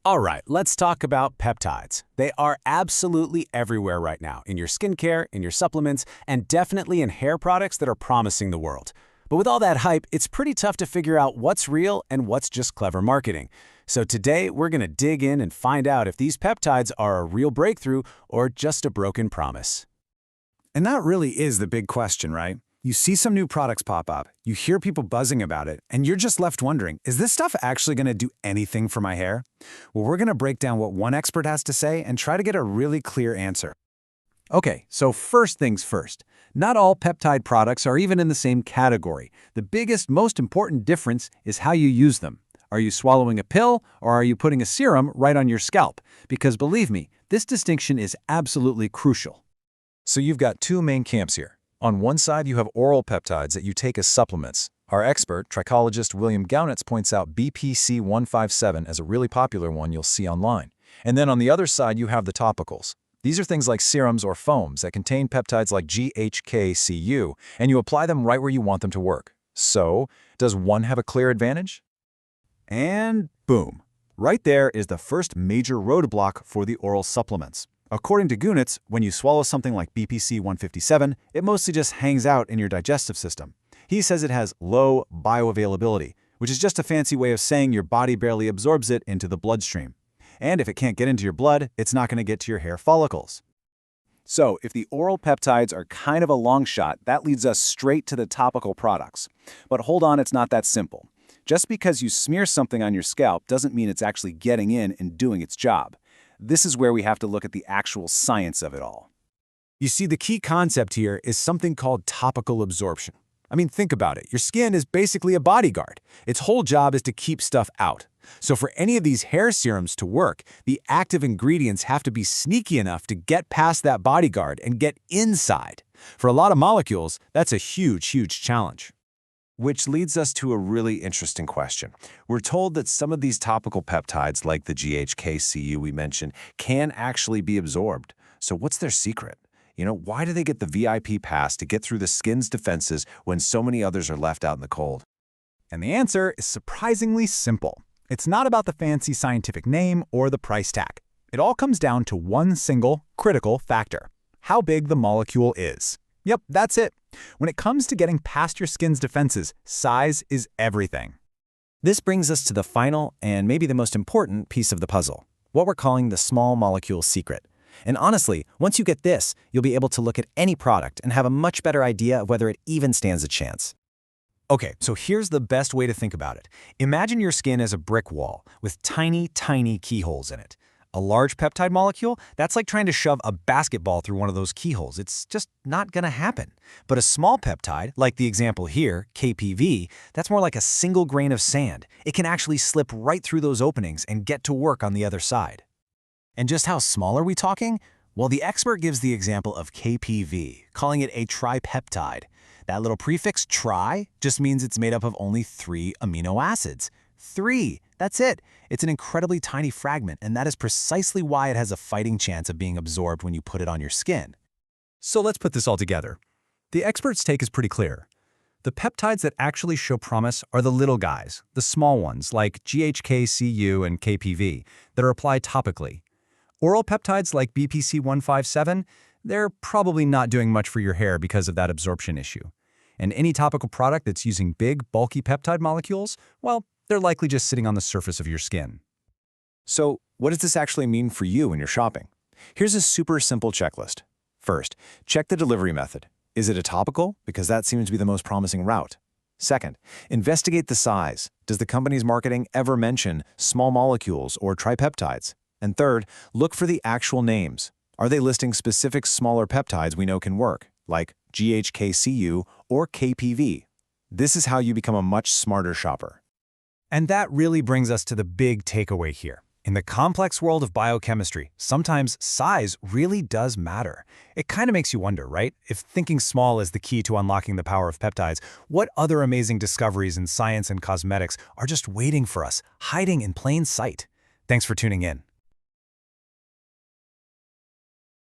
All right, let's talk about peptides. They are absolutely everywhere right now, in your skincare, in your supplements, and definitely in hair products that are promising the world. But with all that hype, it's pretty tough to figure out what's real and what's just clever marketing. So today, we're going to dig in and find out if these peptides are a real breakthrough or just a broken promise. And that really is the big question, right? You see some new products pop up, you hear people buzzing about it, and you're just left wondering, is this stuff actually going to do anything for my hair? Well, we're going to break down what one expert has to say and try to get a really clear answer. Okay, so first things first. Not all peptide products are even in the same category. The biggest, most important difference is how you use them. Are you swallowing a pill or are you putting a serum right on your scalp? Because believe me, this distinction is absolutely crucial. So you've got two main camps here. On one side, you have oral peptides that you take as supplements. Our expert, trichologist William Gaunitz, points out BPC 157 as a really popular one you'll see online. And then on the other side, you have the topicals. These are things like serums or foams that contain peptides like GHK-Cu, and you apply them right where you want them to work. So, does one have a clear advantage? And boom. Right there is the first major roadblock for the oral supplements. According to Gaunitz, when you swallow something like BPC 157, it mostly just hangs out in your digestive system. He says it has low bioavailability, which is just a fancy way of saying your body barely absorbs it into the bloodstream. And if it can't get into your blood, it's not going to get to your hair follicles. So, if the oral peptides are kind of a long shot, that leads us straight to the topical products. But hold on, it's not that simple. Just because you smear something on your scalp doesn't mean it's actually getting in and doing its job. This is where we have to look at the actual science of it all. You see, the key concept here is something called topical absorption. I mean, think about it. Your skin is basically a bodyguard. Its whole job is to keep stuff out. So for any of these hair serums to work, the active ingredients have to be sneaky enough to get past that bodyguard and get inside. For a lot of molecules, that's a huge, huge challenge. Which leads us to a really interesting question. We're told that some of these topical peptides, like the GHK-Cu we mentioned, can actually be absorbed. So what's their secret? Why do they get the VIP pass to get through the skin's defenses when so many others are left out in the cold? And the answer is surprisingly simple. It's not about the fancy scientific name or the price tag. It all comes down to one single, critical factor: how big the molecule is. Yep, that's it. When it comes to getting past your skin's defenses, size is everything. This brings us to the final and maybe the most important piece of the puzzle, what we're calling the small molecule secret. And honestly, once you get this, you'll be able to look at any product and have a much better idea of whether it even stands a chance. Okay, so here's the best way to think about it. Imagine your skin as a brick wall with tiny, tiny keyholes in it. A large peptide molecule, that's like trying to shove a basketball through one of those keyholes. It's just not going to happen. But a small peptide, like the example here, KPV, that's more like a single grain of sand. It can actually slip right through those openings and get to work on the other side. And just how small are we talking? Well, the expert gives the example of KPV, calling it a tripeptide. That little prefix, tri, just means it's made up of only 3 amino acids. 3, that's it. It's an incredibly tiny fragment, and that is precisely why it has a fighting chance of being absorbed when you put it on your skin. So let's put this all together. The expert's take is pretty clear. The peptides that actually show promise are the little guys, the small ones like GHK-Cu and KPV, that are applied topically. Oral peptides like BPC 157, they're probably not doing much for your hair because of that absorption issue. And any topical product that's using big, bulky peptide molecules, well, they're likely just sitting on the surface of your skin. So, what does this actually mean for you when you're shopping? Here's a super simple checklist. First, check the delivery method. Is it a topical? Because that seems to be the most promising route. Second, investigate the size. Does the company's marketing ever mention small molecules or tripeptides? And third, look for the actual names. Are they listing specific smaller peptides we know can work, like GHK-Cu or KPV? This is how you become a much smarter shopper. And that really brings us to the big takeaway here. In the complex world of biochemistry, sometimes size really does matter. It kind of makes you wonder, right? If thinking small is the key to unlocking the power of peptides, what other amazing discoveries in science and cosmetics are just waiting for us, hiding in plain sight? Thanks for tuning in.